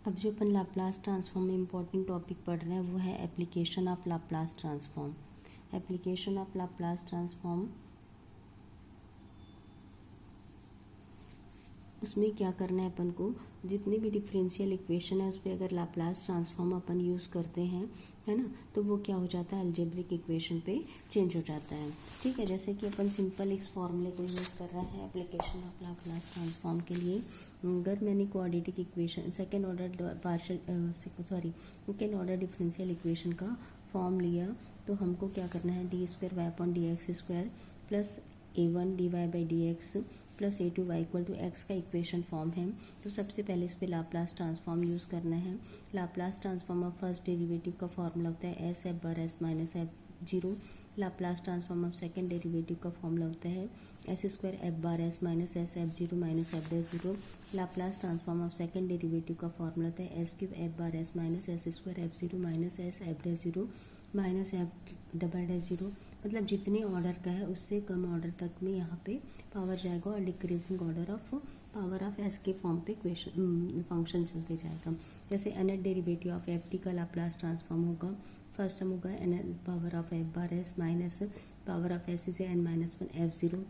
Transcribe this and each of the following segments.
अब जो अपन Laplace transform में इम्पॉर्टेंट टॉपिक पढ़ रहे हैं वो है application of Laplace transform. Application of Laplace transform, उसमें क्या करना है अपन को, जितने भी डिफरेंशियल इक्वेशन है उस पर अगर लाप्लास ट्रांसफॉर्म अपन यूज़ करते हैं, है ना, तो वो क्या हो जाता है, अलजेब्रिक इक्वेशन पे चेंज हो जाता है। ठीक है, जैसे कि अपन सिंपल इस फॉर्मूले को यूज़ कर रहे हैं एप्लीकेशन ऑफ लाप्लास ट्रांसफॉर्म के लिए। अगर मैंने quadratic equation second order differential equation का फॉर्म लिया, तो हमको क्या करना है, D square Y upon D X square plus a1 dy by D X plus a2 y equal to X का इक्वेशन फॉर्म है। तो सबसे पहले इस पे लाप्लास ट्रांसफॉर्म यूज़ करना है। Laplace transform of first derivative का फॉर्मूला होता है S F bar S minus F zero. Laplace transform of second derivative का फॉर्मूला होता है S square F bar S minus S F zero minus F dash zero. Laplace transform of second derivative का formula होता है S cube F bar S minus S square F zero minus S F dash zero minus F double dash zero. मतलब जितने order का है उससे कम order तक में यहाँ पे पावर जाएगा और decreasing order of power of S के फॉर्म पे क्वेश्चन फंक्शन चलते जाएगा। जैसे nth derivative of F T का लाप्लास ट्रांसफॉर्म होगा, फर्स्ट टर्म होगा n power of F bar S minus power of S से n minus one F zero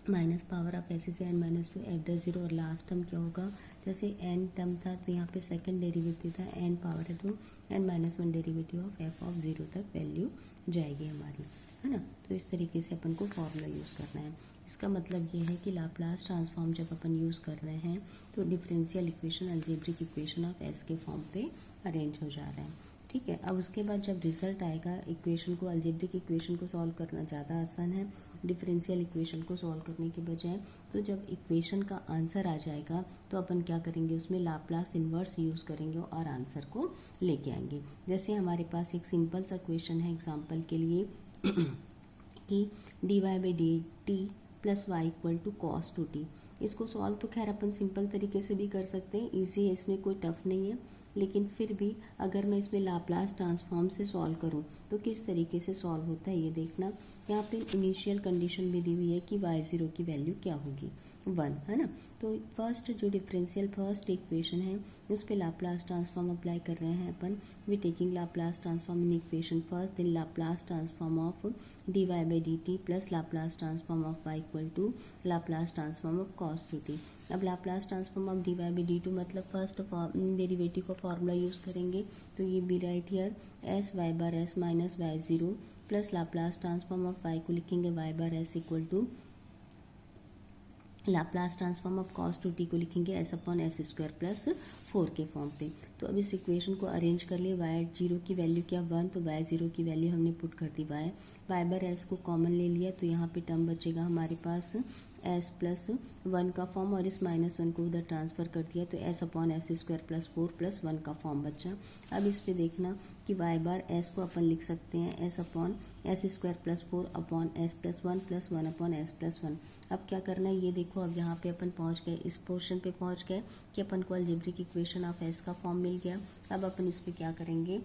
minus power of S से n minus two F dash zero. और last term क्या होगा, जैसे n term था तो यहाँ पे सेकंड डेरिवेटिव था n पावर है तो n minus one derivative of F of zero तक वैल्यू जाएगी हमारी, है ना। तो इस तरीके से अपन को फॉर्मूला यूज़ करना है। इसका मतलब ये है कि लाप्लास ट्रांसफॉर्म जब अपन यूज़ कर रहे हैं तो differential equation algebraic equation of S के फॉर्म पे अरेंज हो जा रहे हैं। ठीक है, अब उसके बाद जब रिजल्ट आएगा, इक्वेशन को अलजेब्रिक इक्वेशन को सॉल्व करना ज़्यादा आसान है डिफरेंशियल इक्वेशन को सॉल्व करने के बजाय। तो जब इक्वेशन का आंसर आ जाएगा तो अपन क्या करेंगे, उसमें लाप्लास इन्वर्स यूज़ करेंगे और आंसर को लेके आएंगे। जैसे हमारे पास एक सिंपल सा क्वेश्चन है एग्जाम्पल के लिए कि D Y by D T plus Y equal to cos two T. इसको सॉल्व तो खैर अपन सिंपल तरीके से भी कर सकते हैं, ईजी है, इसमें कोई टफ नहीं है। लेकिन फिर भी अगर मैं इसमें लाप्लास ट्रांसफॉर्म से सॉल्व करूं तो किस तरीके से सॉल्व होता है ये देखना। यहाँ पे इनिशियल कंडीशन भी दी हुई है कि वाई जीरो की वैल्यू क्या होगी, 1, है ना। तो फर्स्ट जो डिफरेंशियल फर्स्ट इक्वेशन है उस पे लाप्लास ट्रांसफॉर्म अप्लाई कर रहे हैं अपन। We taking Laplace transform in equation first, then Laplace transform of D Y by D T plus Laplace transform of Y equal to Laplace transform of cos two T. अब Laplace transform of D Y by D two मतलब first derivative का formula use करेंगे, तो ये be right here S Y bar S minus Y zero plus Laplace transform of Y को लिखेंगे Y bar S equal to Laplace transform of cos two T को लिखेंगे S upon S square plus 4 के form पे। तो अब इस equation को अरेंज कर लिए, वाई जीरो की वैल्यू क्या 1, तो वाई जीरो की वैल्यू हमने पुट कर दी वाई बार एस को कॉमन ले लिया, तो यहाँ पे टर्म बचेगा हमारे पास एस प्लस 1 का फॉर्म और इस माइनस 1 को उधर ट्रांसफर कर दिया तो S upon S square plus 4 plus 1 का फॉर्म बचा। अब इस पे देखना कि वाई बार एस को अपन लिख सकते हैं S upon S square plus 4 upon s plus 1 plus 1 upon s plus 1। अब क्या करना है ये देखो, अब यहाँ पे अपन पहुँच गए, इस पोर्शन पे पहुँच गए कि अपन को अलजेब्रिक इक्वेशन ऑफ एस का फॉर्म मिल गया। अब अपन इस पे क्या करेंगे,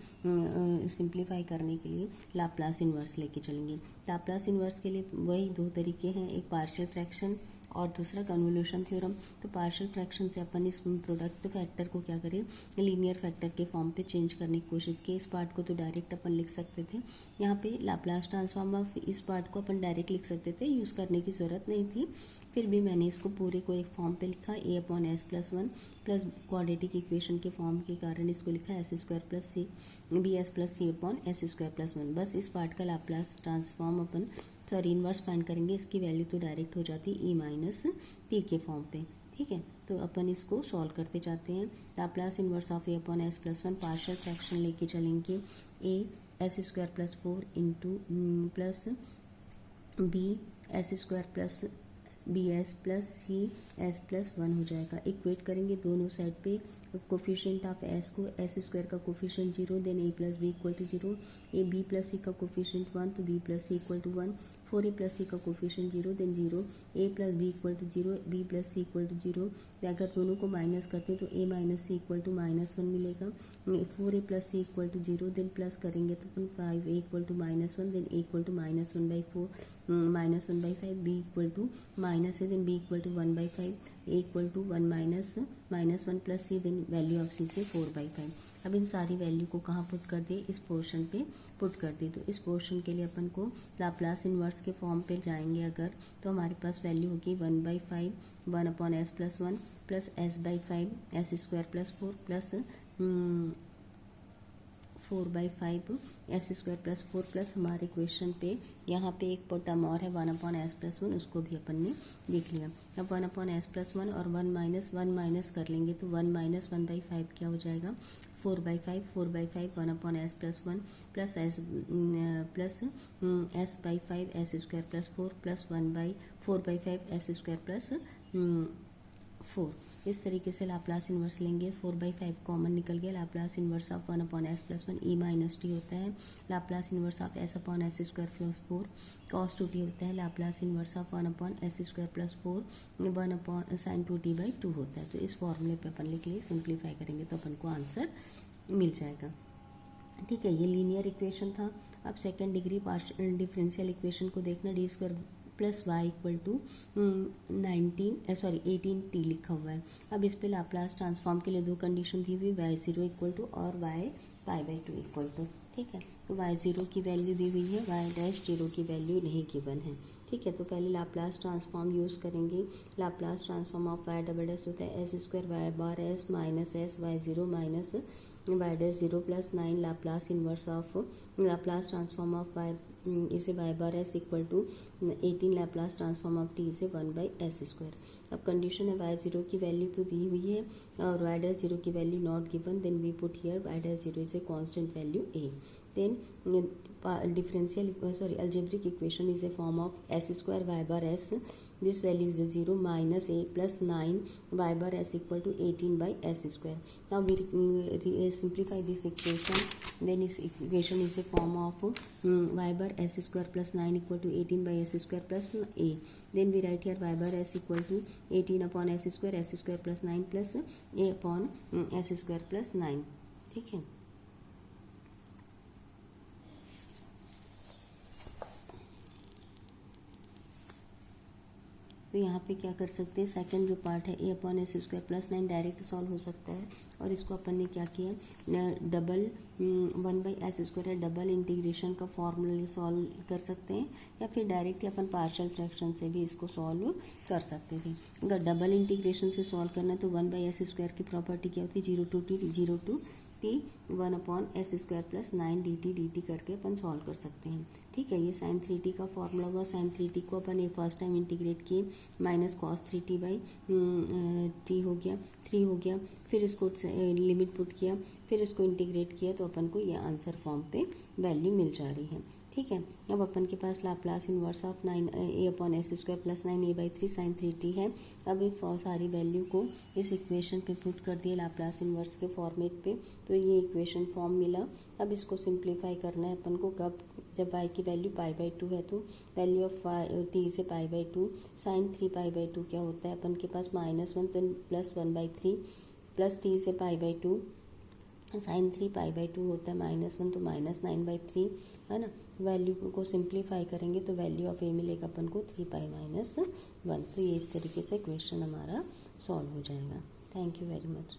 सिंप्लीफाई करने के लिए लाप्लास इन्वर्स लेके चलेंगे। लाप्लास इन्वर्स के लिए वही दो तरीके हैं, एक पार्शियल फ्रैक्शन और दूसरा कन्वोल्यूशन थ्योरम। तो पार्शियल फ्रैक्शन से अपन इस प्रोडक्ट फैक्टर को क्या करें, लीनियर फैक्टर के फॉर्म पे चेंज करने की कोशिश की। इस पार्ट को तो डायरेक्ट अपन लिख सकते थे, यहाँ पे लाप्लास ट्रांसफॉर्म ऑफ इस पार्ट को अपन डायरेक्ट लिख सकते थे, यूज़ करने की ज़रूरत नहीं थी। फिर भी मैंने इसको पूरे को एक फॉर्म पे लिखा, a upon s plus 1 plus quadratic equation के फॉर्म के कारण इसको लिखा s square plus c b s plus c upon S square plus 1। बस इस पार्ट का लाप्लास ट्रांसफॉर्म अपन इन्वर्स फाइंड करेंगे, इसकी वैल्यू तो डायरेक्ट हो जाती ई माइनस टी के फॉर्म पे। ठीक है, तो अपन इसको सॉल्व करते जाते हैं। Laplace inverse of a upon s plus 1 partial fraction लेके चलेंगे, a s square plus 4 into plus b s square plus b s plus c s plus 1 हो जाएगा। इक्वेट करेंगे दोनों साइड पे, कोफिशिएंट ऑफ एस को एस स्क्वायर का coefficient 0, then a plus b equal to 0, a b plus c का coefficient 1 तो b plus c equal to 1, 4a plus c का coefficient 0, then 0, a plus b equal to 0, b plus c equal to 0। अगर दोनों को minus करते हैं तो a minus c equal to -1 मिलेगा। 4a plus c equal to 0, then plus करेंगे तो अपन 5a equal to -1, then a equal to -1/4 -1/5, b equal to minus है, then b equal to 1/5, a equal to 1 minus 1 plus c, then value of c से 4/5। अब इन सारी value को कहाँ put कर दिए, इस पोर्शन पे पुट कर दिए। तो इस पोर्शन के लिए अपन को लाप्लास इन्वर्स के फॉर्म पे जाएंगे अगर, तो हमारे पास वैल्यू होगी 1/5 1/s+1 plus s/5 s² plus 4 plus 4/5 s² plus 4 plus हमारे क्वेश्चन पे यहाँ पे एक टर्म और है 1/s+1, उसको भी अपन ने लिख लिया। अब 1/s+1 और 1 माइनस कर लेंगे तो 1 माइनस 1/5 क्या हो जाएगा 4/5 4/5 1/s+1 plus s/5 s² plus 4 plus 4/5 s² plus 4। इस तरीके से लाप्लास इन्वर्स लेंगे। 4/5 कॉमन निकल गया, Laplace inverse of 1/s+1 e minus T होता है। Laplace inverse of s/s² plus 4 cos 2t होता है। Laplace inverse of 1/s² plus 4 1/sin 2t/2 होता है। तो इस फॉर्मूले पे अपन लिख लिए, सिंप्लीफाई करेंगे तो अपन को आंसर मिल जाएगा। ठीक है, ये लीनियर इक्वेशन था। अब सेकेंड डिग्री डिफरेंशियल इक्वेशन को देखना, d² plus Y equal to 18t लिखा हुआ है। अब इस पे लाप्लास ट्रांसफॉर्म के लिए दो कंडीशन दी हुई, y0 इक्वल टू और y π/2 इक्वल टू। ठीक है, तो y0 की वैल्यू दी हुई है, y'0 की वैल्यू नहीं गिवन है। ठीक है, तो पहले लाप्लास ट्रांसफॉर्म यूज़ करेंगे। लाप्लास ट्रांसफॉर्म ऑफ y' होता है s² y bar s minus s y0 minus y'0 plus 9 Laplace inverse of Laplace transform of y इसे y bar s equal to 18 Laplace transform of t इसे 1/s²। अब condition है y0 की value तो दी हुई है और y'0 की value not given, then we put here y'0 is a constant value a। Then algebraic equation is a form of s² y bar s, this value is 0 minus a plus 9 y bar s equal to 18/s²। now we simplify this equation, then this equation is a form of y bar s² plus 9 equal to 18/s² plus a, then we write here y bar s equal to 18/s² s² plus 9 plus a upon s² plus 9। ठीक है, तो यहाँ पे क्या कर सकते हैं, second जो पार्ट है a/s² प्लस 9 डायरेक्ट सॉल्व हो सकता है, और इसको अपन ने क्या किया डबल 1/s² है, डबल इंटीग्रेशन का फॉर्मूला सॉल्व कर सकते हैं, या फिर डायरेक्ट अपन पार्शियल फ्रैक्शन से भी इसको सॉल्व कर सकते थे। अगर डबल इंटीग्रेशन से सॉल्व करना है तो 1/s² की प्रॉपर्टी क्या होती है 0 to t 1/s² plus 9 dt करके अपन सॉल्व कर सकते हैं। ठीक है, ये sin 3t का फॉर्मूला हुआ। sin 3t को अपन फर्स्ट टाइम इंटीग्रेट किए, माइनस cos 3t/t हो गया 3 हो गया, फिर इसको लिमिट पुट किया, फिर इसको इंटीग्रेट किया तो अपन को ये आंसर फॉर्म पे वैल्यू मिल जा रही है। ठीक है, अब अपन के पास Laplace inverse of 9 a/s² plus 9 a/3 sin 3t है। अब ये सारी वैल्यू को इस इक्वेशन पे पुट कर दिए लाप्लास इन्वर्स के फॉर्मेट पे, तो ये इक्वेशन फॉर्म मिला। अब इसको सिंप्लीफाई करना है अपन को, कब जब y की वैल्यू π/2 है तो वैल्यू ऑफ t से π/2 sin 3π/2 क्या होता है अपन के पास -1 तो प्लस 1/3 प्लस t से π/2 sin 3π/2 होता है -1 तो -9/3 है ना। वैल्यू को सिंप्लीफाई करेंगे तो वैल्यू ऑफ a मिलेगा अपन को 3π - 1। तो ये इस तरीके से क्वेश्चन हमारा सॉल्व हो जाएगा। Thank you very much.